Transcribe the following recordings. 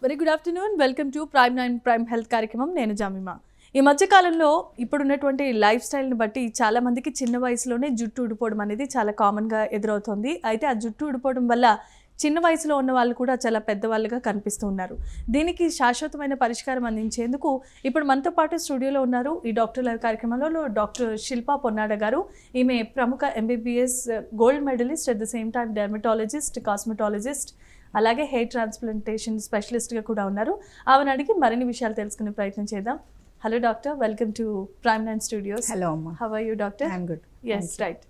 Very good afternoon. Welcome to prime health కార్యక్రమం. నేను Jemimah. ఈ మధ్యకాలంలో ఇప్పుడున్నటువంటి లైఫ్ స్టైల్ని బట్టి చాలా మందికి చిన్న వయసులోనే జుట్టు ఊడిపోవడం అనేది చాలా కామన్గా ఎదురవుతుంది. అయితే ఆ జుట్టు ఊడిపోవడం వల్ల చిన్న వయసులో ఉన్న వాళ్ళు కూడా చాలా పెద్దవాళ్ళుగా కనిపిస్తూ ఉన్నారు. దీనికి శాశ్వతమైన పరిష్కారం అందించేందుకు ఇప్పుడు మనతో పాటు స్టూడియోలో ఉన్నారు ఈ డాక్టర్ లైవ్ కార్యక్రమంలో డాక్టర్ శిల్పా పొన్నాడ గారు. ఈమె ప్రముఖ MBBS gold medalist, at the same time dermatologist, cosmetologist, అలాగే హెయిర్ ట్రాన్స్ప్లాంటేషన్ స్పెషలిస్ట్గా కూడా ఉన్నారు. ఆమెను అడిగి మరిన్ని విషయాలు తెలుసుకునే ప్రయత్నం చేద్దాం. Hello doctor, welcome to Prime nine studios. Hello అమ్మా, how are you doctor? I'm good. Yes, right.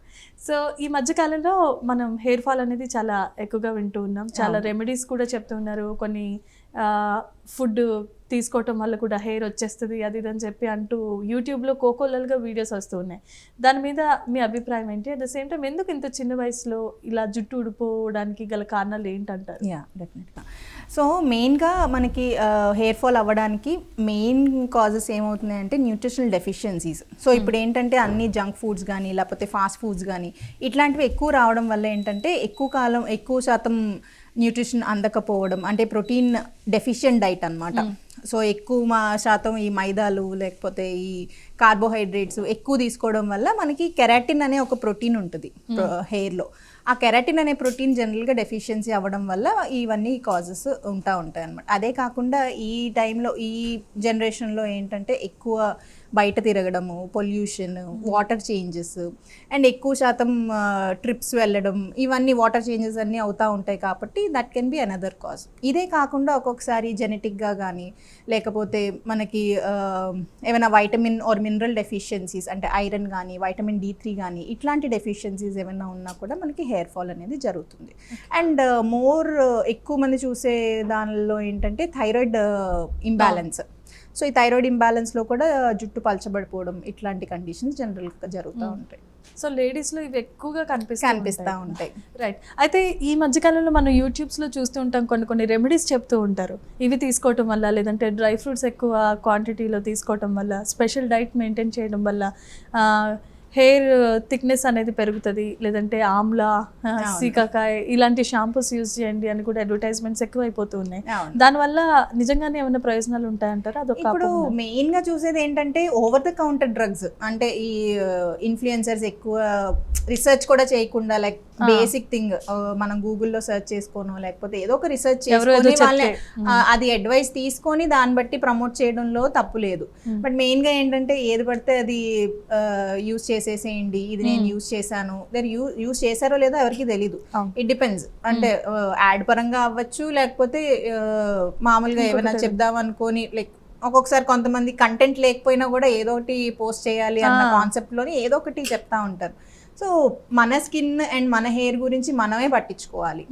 So ఈ మధ్యకాలంలో మనం హెయిర్ ఫాల్ అనేది చాలా ఎక్కువగా వింటూ ఉన్నాం. చాలా రెమెడీస్ కూడా చెప్తూ ఉన్నారు. కొన్ని ఫుడ్ తీసుకోవటం వల్ల కూడా హెయిర్ వచ్చేస్తుంది అది ఇది అని చెప్పి అంటూ యూట్యూబ్లో కోకోలల్గా వీడియోస్ వస్తూ ఉన్నాయి. దాని మీద మీ అభిప్రాయం ఏంటి? అట్ ద సేమ్ టైం ఎందుకు ఇంత చిన్న వయసులో ఇలా జుట్టు ఊడిపోవడానికి గల కారణాలు ఏంటంటారు? డెఫినెట్గా. సో మెయిన్గా మనకి హెయిర్ ఫాల్ అవ్వడానికి మెయిన్ కాజెస్ ఏమవుతున్నాయి అంటే న్యూట్రిషనల్ డెఫిషియన్సీస్. సో ఇప్పుడు ఏంటంటే అన్ని జంక్ ఫుడ్స్ కానీ లేకపోతే ఫాస్ట్ ఫుడ్స్ కానీ ఇట్లాంటివి ఎక్కువ రావడం వల్ల ఏంటంటే ఎక్కువ శాతం న్యూట్రిషన్ అందకపోవడం, అంటే ప్రోటీన్ డెఫిషియెంట్ డైట్ అనమాట. సో ఎక్కువ శాతం ఈ మైదాలు లేకపోతే ఈ కార్బోహైడ్రేట్స్ ఎక్కువ తీసుకోవడం వల్ల మనకి కెరాటిన్ అనే ఒక ప్రోటీన్ ఉంటుంది హెయిర్లో. ఆ కెరాటిన్ అనే ప్రోటీన్ జనరల్గా డెఫిషియన్సీ అవ్వడం వల్ల ఇవన్నీ కాజెస్ ఉంటాయి అన్నమాట. అదే కాకుండా ఈ టైంలో ఈ జనరేషన్లో ఏంటంటే ఎక్కువ బయట తిరగడము, పొల్యూషన్, వాటర్ చేంజెస్ అండ్ ఎక్కువ శాతం ట్రిప్స్ వెళ్ళడం, ఇవన్నీ వాటర్ చేంజెస్ అన్నీ అవుతూ ఉంటాయి కాబట్టి that can be another cause. ఇదే కాకుండా ఒక్కొక్కసారి జెనెటిక్గా కానీ లేకపోతే మనకి ఏమైనా వైటమిన్ ఆర్ మినరల్ డెఫిషియన్సీస్ అంటే ఐరన్ కానీ వైటమిన్ D3 కానీ ఇట్లాంటి డెఫిషియన్సీస్ ఏమైనా ఉన్నా కూడా మనకి హెయిర్ ఫాల్ అనేది జరుగుతుంది. అండ్ ఎక్కువ మంది చూసే దానిలో ఏంటంటే థైరాయిడ్ ఇంబ్యాలెన్స్. సో ఈ థైరాయిడ్ ఇంబ్యాలెన్స్లో కూడా జుట్టు పలచబడిపోవడం ఇట్లాంటి కండిషన్స్ జనరల్గా జరుగుతూ ఉంటాయి. సో లేడీస్లో ఇవి ఎక్కువగా కనిపిస్తూ ఉంటాయి. రైట్. అయితే ఈ మధ్యకాలంలో మనం యూట్యూబ్స్లో చూస్తూ ఉంటాం, కొన్ని రెమెడీస్ చెప్తూ ఉంటారు. ఇవి తీసుకోవటం వల్ల, లేదంటే డ్రై ఫ్రూట్స్ ఎక్కువ క్వాంటిటీలో తీసుకోవటం వల్ల, స్పెషల్ డైట్ మెయింటైన్ చేయడం వల్ల హెయిర్ థిక్నెస్ అనేది పెరుగుతుంది, లేదంటే ఆమ్లా, సీకాకాయ ఇలాంటి షాంపూస్ యూజ్ చేయండి అని కూడా అడ్వర్టైజ్మెంట్స్ ఎక్కువ అయిపోతూ ఉన్నాయి. దానివల్ల నిజంగానే ఏమైనా ప్రయోజనాలు ఉంటాయంటారా? అదొక ఇప్పుడు మెయిన్గా చూసేది ఏంటంటే ఓవర్ ద కౌంటర్ డ్రగ్స్. అంటే ఈ ఇన్ఫ్లుయెన్సర్స్ ఎక్కువ రీసెర్చ్ కూడా చేయకుండా లైక్ బేసిక్ థింగ్ మనం గూగుల్లో సెర్చ్ చేసుకోను లేకపోతే ఏదో ఒక రీసెర్చ్ చేసుకొని వాళ్ళని అది అడ్వైస్ తీసుకొని దాన్ని బట్టి ప్రమోట్ చేయడంలో తప్పు లేదు. బట్ మెయిన్గా ఏంటంటే ఏది పడితే అది యూజ్ చేసేసేయండి, ఇది నేను యూజ్ చేశాను, యూజ్ చేశారో లేదో ఎవరికి తెలీదు. It depends. అంటే యాడ్ పరంగా అవ్వచ్చు లేకపోతే మామూలుగా ఏమైనా చెప్దాం అనుకొని లైక్ ఒక్కొక్కసారి కొంతమంది కంటెంట్ లేకపోయినా కూడా ఏదో ఒకటి పోస్ట్ చేయాలి అన్న కాన్సెప్ట్లోని ఏదో ఒకటి చెప్తా ఉంటారు. సో మన స్కిన్ అండ్ మన హెయిర్ గురించి మనమే పట్టించుకోవాలి.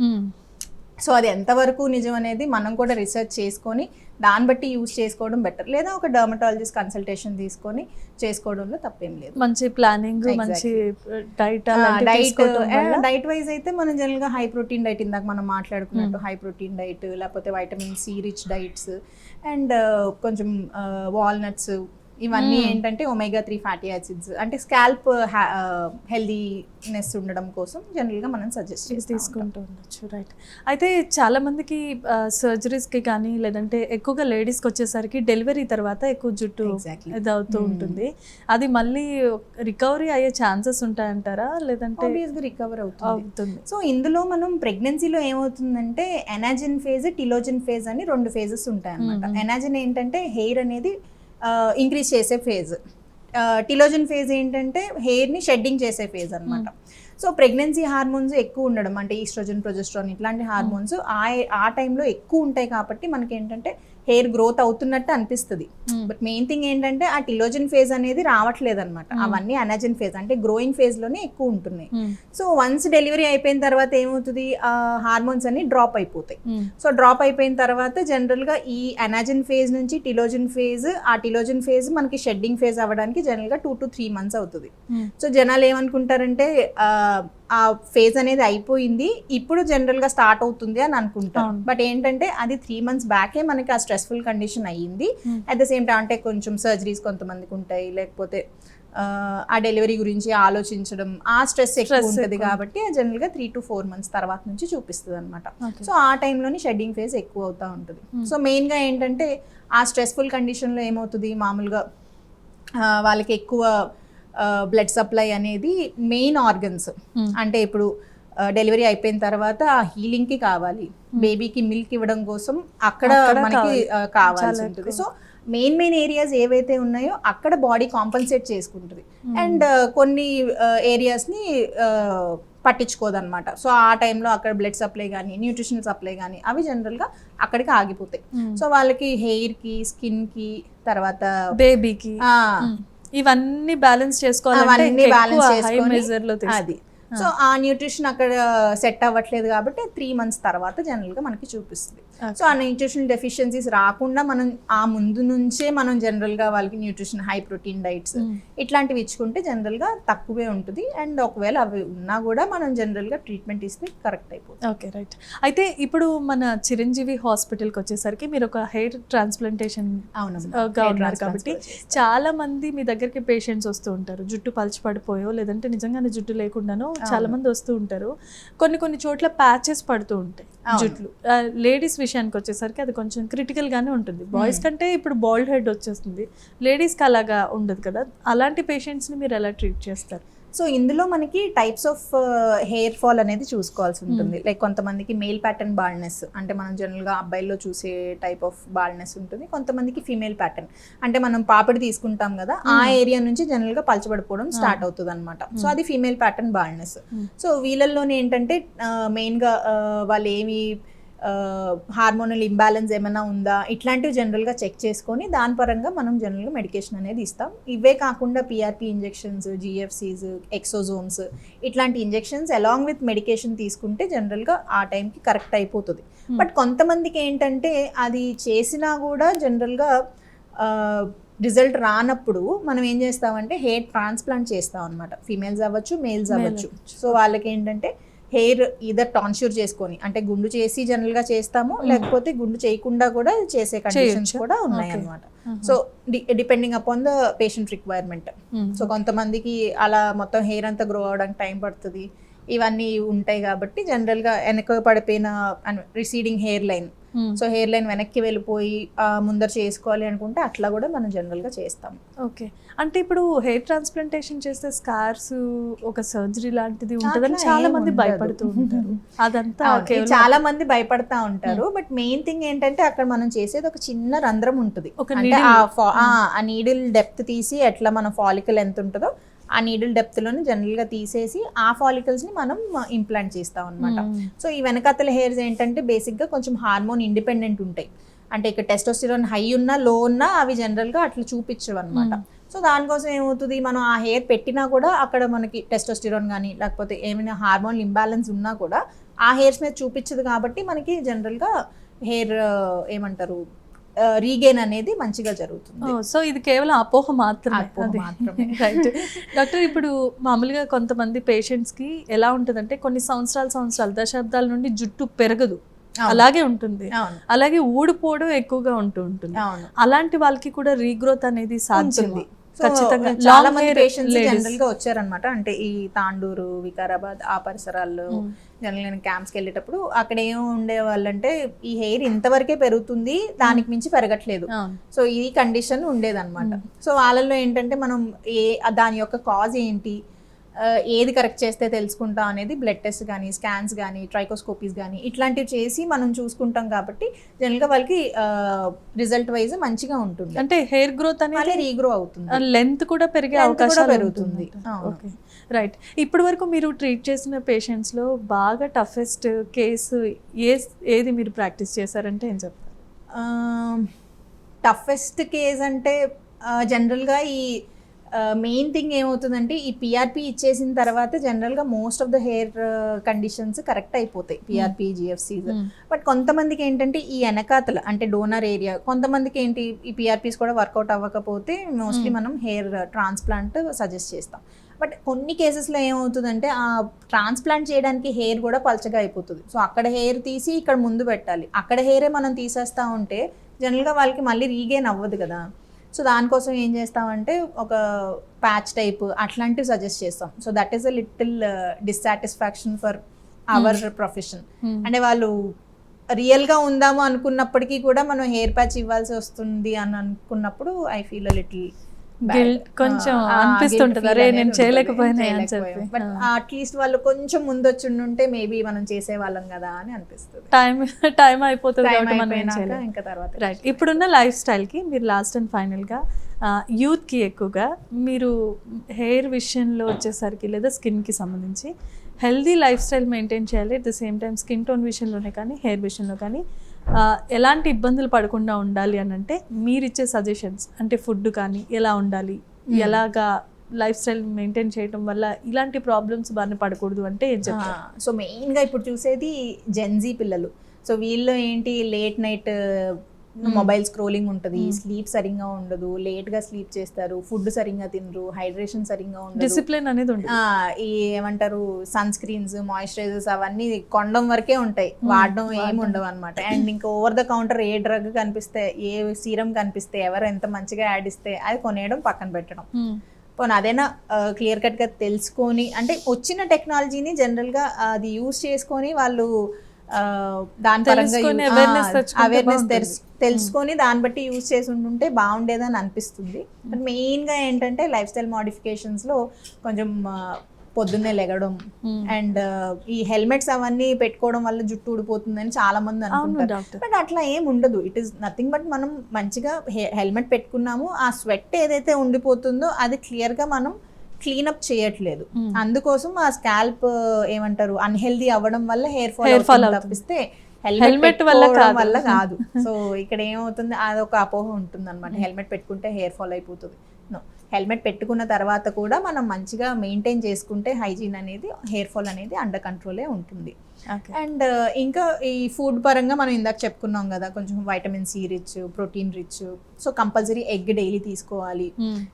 సో అది ఎంతవరకు నిజం అనేది మనం కూడా రీసెర్చ్ చేసుకొని దాన్ని బట్టి యూజ్ చేసుకోవడం బెటర్. లేదా ఒక డర్మటాలజిస్ట్ కన్సల్టేషన్ తీసుకొని చేసుకోవడంలో తప్పేం లేదు. మంచి ప్లానింగ్, మంచి డైట్ వైజ్ అయితే మనం జనరల్గా హై ప్రోటీన్ డైట్, ఇందాక మనం మాట్లాడుకున్నట్టు హై ప్రోటీన్ డైట్ లేకపోతే vitamin C rich diets and కొంచెం వాల్నట్స్, ఇవన్నీ ఏంటంటే omega-3 ఫ్యాటీ యాసిడ్స్ అంటే స్కాల్ప్ హెల్దీనెస్ ఉండడం కోసం జనరల్గా మనం సజెస్ట్ తీసుకుంటూ ఉండొచ్చు. రైట్. అయితే చాలా మందికి సర్జరీస్కి కానీ లేదంటే ఎక్కువగా లేడీస్కి వచ్చేసరికి డెలివరీ తర్వాత ఎక్కువ జుట్టు ఇది అవుతూ ఉంటుంది. అది మళ్ళీ రికవరీ అయ్యే ఛాన్సెస్ ఉంటాయంటారా? లేదంటే రికవర్ అవుతుంది. సో ఇందులో మనం ప్రెగ్నెన్సీలో ఏమవుతుందంటే ఎనాజిన్ ఫేజ్, టిలోజిన్ ఫేజ్ అని 2 ఫేజెస్ ఉంటాయి అన్నమాట. ఎనాజిన్ ఏంటంటే హెయిర్ అనేది ఇంక్రీజ్ చేసే ఫేజ్, టిలోజన్ ఫేజ్ ఏంటంటే హెయిర్ని షెడ్డింగ్ చేసే ఫేజ్ అనమాట. సో ప్రెగ్నెన్సీ హార్మోన్స్ ఎక్కువ ఉండడం అంటే ఈస్ట్రోజన్, ప్రొజెస్ట్రాన్ ఇట్లాంటి హార్మోన్స్ ఆ టైంలో ఎక్కువ ఉంటాయి కాబట్టి మనకి ఏంటంటే హెయిర్ గ్రోత్ అవుతున్నట్టు అనిపిస్తుంది. బట్ మెయిన్ థింగ్ ఏంటంటే ఆ టిలోజన్ ఫేజ్ అనేది రావట్లేదు అనమాట. అవన్నీ అనజన్ ఫేజ్ అంటే గ్రోయింగ్ ఫేజ్ లోనే ఎక్కువ ఉంటున్నాయి. సో వన్స్ డెలివరీ అయిపోయిన తర్వాత ఏమవుతుంది, ఆ హార్మోన్స్ అన్ని డ్రాప్ అయిపోతాయి. సో డ్రాప్ అయిపోయిన తర్వాత జనరల్ గా ఈ అనజన్ ఫేజ్ నుంచి టిలోజన్ ఫేజ్, ఆ టిలోజన్ ఫేజ్ మనకి షెడ్డింగ్ ఫేజ్ అవ్వడానికి జనరల్ గా 2 to 3 months అవుతుంది. సో జనాలు ఏమనుకుంటారంటే ఆ ఫేజ్ అనేది అయిపోయింది, ఇప్పుడు జనరల్ గా స్టార్ట్ అవుతుంది అని అనుకుంటాం. బట్ ఏంటంటే అది 3 months బ్యాకే మనకి ఆ స్ట్రెస్ఫుల్ కండిషన్ అయ్యింది. అట్ ద సేమ్ టైం అంటే కొంచెం సర్జరీస్ కొంతమందికి ఉంటాయి, లేకపోతే ఆ డెలివరీ గురించి ఆలోచించడం, ఆ స్ట్రెస్ ఎక్కువ ఉంటుంది కాబట్టి జనరల్గా 3 to 4 months తర్వాత నుంచి చూపిస్తుంది అనమాట. సో ఆ టైంలోని షెడ్డింగ్ ఫేజ్ ఎక్కువ అవుతూ ఉంటుంది. సో మెయిన్గా ఏంటంటే ఆ స్ట్రెస్ఫుల్ కండిషన్లో ఏమవుతుంది, మామూలుగా వాళ్ళకి ఎక్కువ బ్లడ్ సప్లై అనేది మెయిన్ ఆర్గన్స్, అంటే ఇప్పుడు డెలివరీ అయిపోయిన తర్వాత ఆ హీలింగ్కి కావాలి, బేబీకి మిల్క్ ఇవ్వడం కోసం అక్కడ మనకి కావాల్సి ఉంటుంది. సో మెయిన్ ఏరియాస్ ఏవైతే ఉన్నాయో అక్కడ బాడీ కాంపన్సేట్ చేసుకుంటుంది, అండ్ కొన్ని ఏరియాస్ని పట్టించుకోదన్నమాట. సో ఆ టైంలో అక్కడ బ్లడ్ సప్లై కానీ న్యూట్రిషనల్ సప్లై కానీ అవి జనరల్గా అక్కడికి ఆగిపోతాయి. సో వాళ్ళకి హెయిర్కి, స్కిన్కి, తర్వాత బేబీకి ఇవన్నీ బ్యాలెన్స్ చేసుకోవాలంటే అది. సో ఆ న్యూట్రిషన్ అక్కడ సెట్ అవ్వట్లేదు కాబట్టి 3 months తర్వాత జనరల్గా మనకి చూపిస్తుంది. సో ఆ న్యూట్రిషన్ డెఫిషియన్సీస్ రాకుండా మనం ఆ ముందు నుంచే మనం జనరల్గా వాళ్ళకి న్యూట్రిషన్, హై ప్రోటీన్ డైట్స్ ఇట్లాంటివి ఇచ్చుకుంటే జనరల్గా తక్కువే ఉంటుంది. అండ్ ఒకవేళ అవి ఉన్నా కూడా మనం జనరల్గా ట్రీట్మెంట్ ఇస్తే కరెక్ట్ అయిపోతుంది. Okay, right. అయితే ఇప్పుడు మన చిరంజీవి హాస్పిటల్కి వచ్చేసరికి మీరు ఒక హెయిర్ ట్రాన్స్ప్లాంటేషన్ ఉన్నారు కాబట్టి చాలా మంది మీ దగ్గరికి పేషెంట్స్ వస్తూ ఉంటారు, జుట్టు పడిపోయో లేదంటే నిజంగానే జుట్టు లేకుండానో చాలా మంది వస్తూ ఉంటారు. కొన్ని చోట్ల ప్యాచెస్ పడుతూ ఉంటాయి జుట్లు. లేడీస్ విషయానికి వచ్చేసరికి అది కొంచెం క్రిటికల్ గానే ఉంటుంది. బాయ్స్ కంటే ఇప్పుడు బాల్డ్ హెడ్ వచ్చేస్తుంది, లేడీస్కి అలాగా ఉండదు కదా. అలాంటి పేషెంట్స్ ని మీరు ఎలా ట్రీట్ చేస్తారు? సో ఇందులో మనకి టైప్స్ ఆఫ్ హెయిర్ ఫాల్ అనేది చూసుకోవాల్సి ఉంటుంది. లైక్ కొంతమందికి మెయిల్ ప్యాటర్న్ బాల్డ్నెస్, అంటే మనం జనరల్గా అబ్బాయిల్లో చూసే టైప్ ఆఫ్ బాల్డ్నెస్ ఉంటుంది. కొంతమందికి ఫీమేల్ ప్యాటర్న్, అంటే మనం పాపిడి తీసుకుంటాం కదా, ఆ ఏరియా నుంచి జనరల్గా పలచబడిపోవడం స్టార్ట్ అవుతుంది అనమాట. సో అది ఫీమేల్ ప్యాటర్న్ బాల్డ్నెస్. సో వీళ్ళల్లోనే ఏంటంటే మెయిన్గా వాళ్ళు ఏమి హార్మోనల్ ఇంబ్యాలెన్స్ ఏమైనా ఉందా ఇట్లాంటివి జనరల్గా చెక్ చేసుకొని దాని పరంగా మనం జనరల్గా మెడికేషన్ అనేది ఇస్తాం. ఇవే కాకుండా పిఆర్పి ఇంజెక్షన్స్, జిఎఫ్సీస్, ఎక్సోజోమ్స్ ఇట్లాంటి ఇంజెక్షన్స్ అలాంగ్ విత్ మెడికేషన్ తీసుకుంటే జనరల్గా ఆ టైంకి కరెక్ట్ అయిపోతుంది. బట్ కొంతమందికి ఏంటంటే అది చేసినా కూడా జనరల్గా రిజల్ట్ రానప్పుడు మనం ఏం చేస్తామంటే హెయిర్ ట్రాన్స్ప్లాంట్ చేస్తాం అనమాట. ఫీమేల్స్ అవ్వచ్చు, మేల్స్ అవ్వచ్చు. సో వాళ్ళకి ఏంటంటే హెయిర్ ఈదర్ టాన్ష్యూర్ చేసుకొని, అంటే గుండు చేసి జనరల్గా చేస్తాము, లేకపోతే గుండు చేయకుండా కూడా చేసే కండిషన్స్ కూడా ఉన్నాయి అన్నమాట. So depending upon the patient requirement. So కొంతమందికి అలా మొత్తం హెయిర్ అంతా గ్రో అవడానికి టైం పడుతుంది, ఇవన్నీ ఉంటాయి కాబట్టి జనరల్గా వెనక పడిపోయిన receding hair line, so hair line వెనక్కి వెళ్ళిపోయి ముందర చేసుకోవాలి అనుకుంటే అట్లా కూడా మనం జనరల్గా చేస్తాం. ఓకే, అంటే ఇప్పుడు హెయిర్ ట్రాన్స్ప్లాంటేషన్ చేస్తే స్కార్స్ ఒక సర్జరీ లాంటిది ఉంటుందని చాలా మంది భయపడుతూ ఉంటారు. అదంతా చాలా మంది భయపడతా ఉంటారు. బట్ మెయిన్ థింగ్ ఏంటంటే అక్కడ మనం చేసేది ఒక చిన్న రంధ్రం ఉంటుంది, అంటే ఆ నీడిల్ డెప్త్ తీసి ఎట్లా మన ఫాలికల్ ఎంత ఉంటుందో ఆ నీడిల్ డెప్త్లోని జనరల్గా తీసేసి ఆ ఫాలికల్స్ని మనం ఇంప్లాంట్ చేస్తాం అనమాట. సో ఈ వెనకాతల హెయిర్స్ ఏంటంటే బేసిక్గా కొంచెం హార్మోన్ ఇండిపెండెంట్ ఉంటాయి, అంటే ఇక్కడ టెస్టోస్టిరాన్ హై ఉన్నా లో ఉన్నా అవి జనరల్గా అట్లా చూపించవు అనమాట. సో దానికోసం ఏమవుతుంది, మనం ఆ హెయిర్ పెట్టినా కూడా అక్కడ మనకి టెస్టోస్టిరాన్ కానీ లేకపోతే ఏమైనా హార్మోన్ ఇంబ్యాలెన్స్ ఉన్నా కూడా ఆ హెయిర్స్ మీద చూపించదు కాబట్టి మనకి జనరల్గా హెయిర్ ఏమంటారు రీగెయిన్ అనేది మంచిగా జరుగుతుంది. సో ఇది కేవలం అపోహ మాత్రమే. రైట్ డాక్టర్, ఇప్పుడు మామూలుగా కొంతమంది పేషెంట్స్కి ఎలా ఉంటుందంటే కొన్ని సంవత్సరాలు దశాబ్దాల నుండి జుట్టు పెరగదు, అలాగే ఉంటుంది, అలాగే ఊడిపోవడం ఎక్కువగా ఉంటుంది. అలాంటి వాళ్ళకి కూడా రీగ్రోత్ అనేది సాధ్యమే? ఖచ్చితంగా చాలా మంది పేషెంట్స్ జనరల్ గా వచ్చారనమాట. అంటే ఈ తాండూరు, వికారాబాద్ ఆ పరిసరాల్లో జనరల్ నేను క్యాంప్స్కి వెళ్ళేటప్పుడు అక్కడ ఏం ఉండే వాళ్ళంటే ఈ హెయిర్ ఇంతవరకే పెరుగుతుంది, దానికి మించి పెరగట్లేదు, సో ఈ కండిషన్ ఉండేదన్నమాట. సో వాళ్ళల్లో ఏంటంటే మనం దాని యొక్క కాజ్ ఏంటి, ఏది కరెక్ట్ చేస్తే తెలుసుకుంటాం అనేది బ్లడ్ టెస్ట్ కానీ, స్కాన్స్ కానీ, ట్రైకోస్కోపీస్ కానీ ఇట్లాంటివి చేసి మనం చూసుకుంటాం కాబట్టి జనరల్గా వాళ్ళకి రిజల్ట్ వైజ్ మంచిగా ఉంటుంది. అంటే హెయిర్ గ్రోత్ అనేది రీగ్రో అవుతుంది, లెంత్ కూడా పెరిగే అవకాశం పెరుగుతుంది. Okay, right. ఇప్పటి వరకు మీరు ట్రీట్ చేసిన పేషెంట్స్లో బాగా టఫెస్ట్ కేసు ఏది మీరు ప్రాక్టీస్ చేశారంటే ఏం చెప్తారు? టఫెస్ట్ కేస్ అంటే జనరల్గా ఈ మెయిన్ థింగ్ ఏమవుతుందంటే ఈ పిఆర్పి ఇచ్చేసిన తర్వాత జనరల్గా most of the hair conditions correct అయిపోతాయి, పిఆర్పి, జిఎఫ్సీస్. బట్ కొంతమందికి ఏంటంటే ఈ వెనకాతల అంటే డోనర్ ఏరియా, కొంతమందికి ఏంటి ఈ పిఆర్పీస్ కూడా వర్కౌట్ అవ్వకపోతే మోస్ట్లీ మనం హెయిర్ ట్రాన్స్ప్లాంట్ సజెస్ట్ చేస్తాం. బట్ కొన్ని కేసెస్లో ఏమవుతుందంటే ఆ ట్రాన్స్ప్లాంట్ చేయడానికి హెయిర్ కూడా పలచగా అయిపోతుంది. సో అక్కడ హెయిర్ తీసి ఇక్కడ ముందు పెట్టాలి, అక్కడ హెయిరే మనం తీసేస్తూ ఉంటే జనరల్గా వాళ్ళకి మళ్ళీ రీగెయిన్ అవ్వదు కదా. సో దానికోసం ఏం చేస్తామంటే ఒక ప్యాచ్ టైప్ అట్లాంటివి సజెస్ట్ చేస్తాం. So that is a little dissatisfaction for our profession. అంటే వాళ్ళు రియల్గా ఉందాము అనుకున్నప్పటికీ కూడా మనం హెయిర్ ప్యాచ్ ఇవ్వాల్సి వస్తుంది అని అనుకున్నప్పుడు I feel a little guilt కొంచెం అనిపిస్తుంటుంది, అరే నేను చేయలేకపోయినా అని చెప్పి. బట్ అట్లీస్ట్ వాళ్ళు కొంచెం ముందు వచ్చి ఉంటే మేబీ మనం చేసేవాళ్ళం కదా అని అనిపిస్తుంది. టైం అయిపోతుంది కాబట్టి మనం ఏం అయిపోయినాక చేయలేం. ఇంకా తర్వాత రైట్. ఇప్పుడున్న లైఫ్ స్టైల్కి మీరు లాస్ట్ అండ్ ఫైనల్గా యూత్కి ఎక్కువగా మీరు హెయిర్ విషయంలో వచ్చేసరికి లేదా స్కిన్కి సంబంధించి హెల్దీ లైఫ్ స్టైల్ మెయింటైన్ చేయాలి, at the same time skin tone విషయంలోనే కానీ హెయిర్ విషయంలో కానీ ఎలాంటి ఇబ్బందులు పడకుండా ఉండాలి అని అంటే మీరు ఇచ్చే సజెషన్స్ అంటే ఫుడ్ కానీ ఎలా ఉండాలి, ఎలాగా లైఫ్ స్టైల్ మెయింటైన్ చేయడం వల్ల ఇలాంటి ప్రాబ్లమ్స్ బాగా పడకూడదు అంటే ఏం చెప్తారు? సో మెయిన్గా ఇప్పుడు చూసేది జెన్జీ పిల్లలు. సో వీళ్ళు ఏంటి లేట్ నైట్ మొబైల్ స్క్రోలింగ్ ఉంటుంది, స్లీప్ సరిగ్గా ఉండదు, లేట్గా స్లీప్ చేస్తారు, ఫుడ్ సరిగ్గా తినరు, హైడ్రేషన్ సరిగ్గా ఉండదు, డిసిప్లిన్ అనేది ఉండదు. ఈ ఏమంటారు సన్ స్క్రీన్స్, మాయిశ్చరైజర్స్ అవన్నీ కొండం వరకే ఉంటాయి, వాడడం ఏమి ఉండవు అనమాట. అండ్ ఇంకా over the counter A drug కనిపిస్తే, ఏ సీరం కనిపిస్తే, ఎవరు ఎంత మంచిగా యాడ్ ఇస్తే అది కొనేయడం, పక్కన పెట్టడం. పోనీ అదైనా క్లియర్ కట్గా తెలుసుకొని, అంటే వచ్చిన టెక్నాలజీని జనరల్గా అది యూజ్ చేసుకొని వాళ్ళు దాని పరంగా అవేర్నెస్ తెలుసుకొని దాన్ని బట్టి యూజ్ చేసి ఉంటుంటే బాగుండేదని అనిపిస్తుంది. బట్ మెయిన్గా ఏంటంటే లైఫ్ స్టైల్ మోడిఫికేషన్స్లో కొంచెం పొద్దున్నే లెగడం అండ్ ఈ హెల్మెట్స్ అవన్నీ పెట్టుకోవడం వల్ల జుట్టు ఊడిపోతుందని చాలా మంది అనుకుంటారు. బట్ అట్లా ఏం ఉండదు. ఇట్ ఈస్ నథింగ్ బట్ మనం మంచిగా హెల్మెట్ పెట్టుకున్నాము, ఆ స్వెట్ ఏదైతే ఉండిపోతుందో అది క్లియర్గా మనం క్లీనప్ చేయట్లేదు. అందుకోసం ఆ స్కాల్ప్ ఏమంటారు అన్హెల్దీ అవ్వడం వల్ల హెయిర్ ఫాల్ తప్పిస్తే హెల్మెట్ వల్ల కాదు. సో ఇక్కడ ఏమవుతుంది, అదొక అపోహ ఉంటుంది అనమాట, హెల్మెట్ పెట్టుకుంటే హెయిర్ ఫాల్ అయిపోతుంది. నో, హెల్మెట్ పెట్టుకున్న తర్వాత కూడా మనం మంచిగా మెయింటైన్ చేసుకుంటే హైజీన్ అనేది, హెయిర్ ఫాల్ అనేది అండర్ కంట్రోలే ఉంటుంది. అండ్ ఇంకా ఈ ఫుడ్ పరంగా మనం ఇందాక చెప్పుకున్నాం కదా, కొంచెం vitamin C rich, protein rich. So compulsory egg daily తీసుకోవాలి.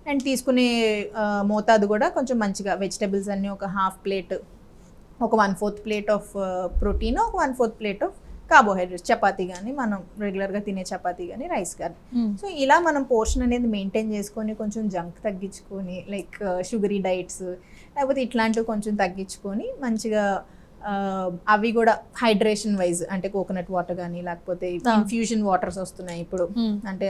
అండ్ తీసుకునే మోతాదు కూడా కొంచెం మంచిగా వెజిటబుల్స్ అన్ని ఒక హాఫ్ ప్లేట్, ఒక 1/4 ప్లేట్ ఆఫ్ ప్రోటీన్, ఒక 1/4 ప్లేట్ ఆఫ్ కార్బోహైడ్రేట్స్, చపాతీ కానీ మనం రెగ్యులర్గా తినే చపాతీ కానీ రైస్ కానీ. సో ఇలా మనం పోర్షన్ అనేది మెయింటైన్ చేసుకొని కొంచెం జంక్ తగ్గించుకొని, లైక్ షుగరీ డైట్స్ లేకపోతే ఇట్లాంటివి కొంచెం తగ్గించుకొని మంచిగా అవి కూడా హైడ్రేషన్ వైజ్, అంటే కోకోనట్ వాటర్ కానీ లేకపోతే ఇన్ఫ్యూజన్ వాటర్స్ వస్తున్నాయి ఇప్పుడు, అంటే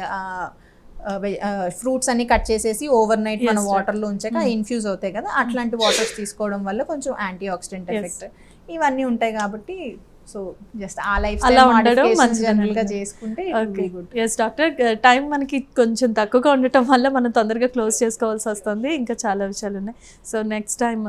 ఫ్రూట్స్ అన్ని కట్ చేసేసి ఓవర్ నైట్ మనం వాటర్లో ఉంచాక ఇన్ఫ్యూజ్ అవుతాయి కదా, అట్లాంటి వాటర్స్ తీసుకోవడం వల్ల కొంచెం యాంటీ ఆక్సిడెంట్ ఎఫెక్ట్ ఇవన్నీ ఉంటాయి. కాబట్టి సో జస్ట్ ఆ లైఫ్ అలా ఉండడం జనరల్గా చేసుకుంటే గుడ్. ఎస్ డాక్టర్, టైం మనకి కొంచెం తక్కువగా ఉండటం వల్ల మనం తొందరగా క్లోజ్ చేసుకోవాల్సి వస్తుంది, ఇంకా చాలా విషయాలు ఉన్నాయి. సో నెక్స్ట్ టైం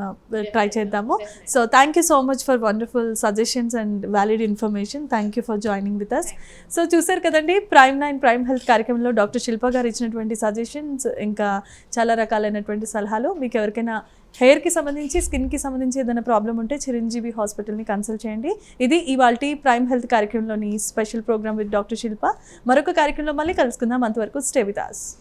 ట్రై చేద్దాము. So thank you so much for wonderful suggestions and valid information. Thank you for joining with us. So చూసారు కదండి, ప్రైమ్ హెల్త్ కార్యక్రమంలో డాక్టర్ శిల్ప గారు ఇచ్చినటువంటి సజెషన్స్, ఇంకా చాలా రకాలైనటువంటి సలహాలు. మీకు ఎవరికైనా హెయిర్కి సంబంధించి, స్కిన్కి సంబంధించి ఏదైనా ప్రాబ్లం ఉంటే చిరంజీవి హాస్పిటల్ని కన్సల్ట్ చేయండి. ఇది ఇవాల్టి ప్రైమ్ హెల్త్ కార్యక్రమంలోని special programme with doctor Shilpa. మరొక కార్యక్రమంలో మళ్ళీ కలుసుకుందాం. అంతవరకు స్టే విత్ us.